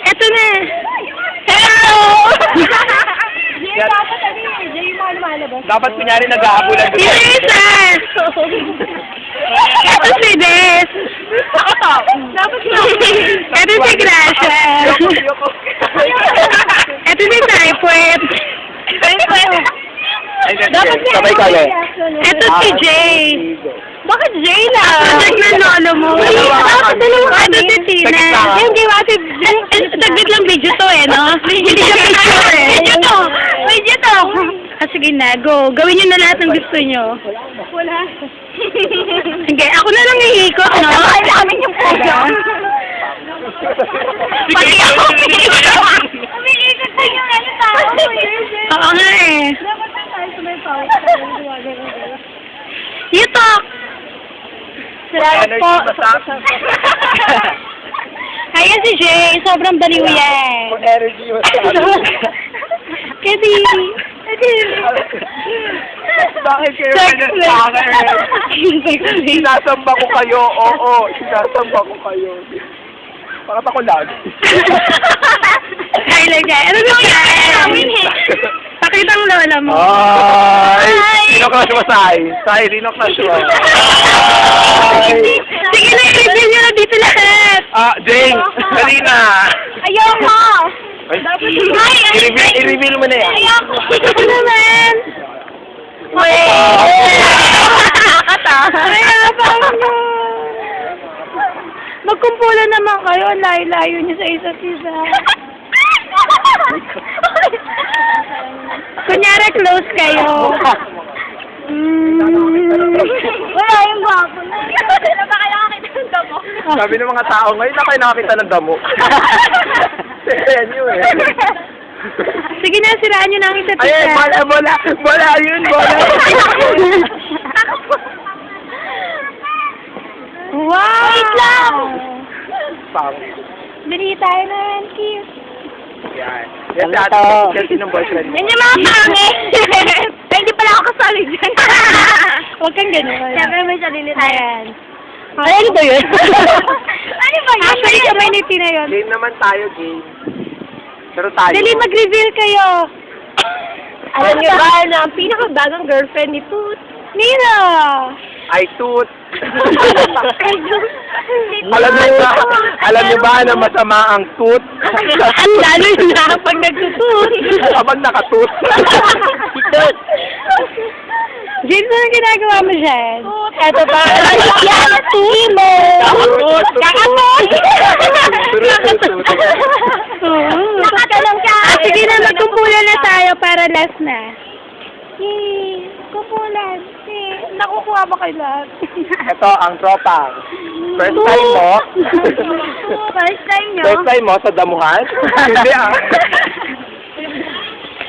Eto na. Hello! Dapat sabi niya, Jay yung mga lumalabas. Dapat kunyari nag-aabulan doon. Yes! Eto si Des. Dapat Eto si Gracia. Eto si Typhoid. Dapat sabay kami. Eto si Jay. Bakit Jay na? Project ng lolo mo. Dapat dalawa Eto si Tina. Hindi kasi, saglit lang video to eh, no? Hindi siya picture eh. Video to. Video to. Ah, sige na, go. Gawin nyo na lahat ng gusto nyo. Wala. Sige, ako na lang iikot, no? Ay, namin yung program. Pati ako. Umiikot na yung ano tao. Oo nga eh. Dapat na tayo sa may power. You talk. Salamat po. Kaya si Jay, sobrang baliw yan. Energy mo Kasi, Bakit kayo Sex ganyan? Sinasamba ko kayo. Oo, sinasamba ko kayo. Bakit ako lagi? Ay, lagay. Ano ba yan? Pakita ang lola mo. Ay! Ay! Sino crush mo, Sai? Sai, sino crush mo? Sige na, i-reveal nyo na dito lahat. Jane! Dali na! Ayoko! I-reveal mo na yan. Ayoko! Ito naman. Wait! Ayabang nyo. Magkumpulan naman kayo. Ang layo-layo nyo sa isa't isa. Kunyari, close kayo. Wala yung bago na. Ano ba kailangan kita ng damo? Sabi ng mga tao, ngayon na kayo nakakita ng damo. Ayan yun eh. Sige na, siraan nyo na ang isa't isa. Ay, bola yun, bola. Wow! Wait lang! Pangit. Dali tayo na, cute. Yan. Yan si ate, yan sinong boyfriend mo. Yan yung mga pangit! Ay, hindi pala ako kasali dyan. Huwag kang gano'n. Siyempre may sarili tayo. Ayan. Ay, ano ba yun? Ano ba yun? Actually, community na yun. Game naman tayo, game. Pero tayo. Dali, mag-reveal kayo. Alam niyo ba na ang pinakabagang girlfriend ni Toot? Nino! Ay, toot. Alam niyo ba na masama ang toot? Ang lalo na pag nagtutut. Kapag nakatoot. Tut. James, ano ginagawa mo dyan? Eto pa. Yan, Timo! Kakatut. Kakatut! Nakatalong ka! Sige na, magkumpulan na tayo para last na. Yay! Kumpulan. Nakukuha ba kayo lahat? Ito ang tropa. First time mo? First time nyo? First time mo sa damuhan? Hindi ah.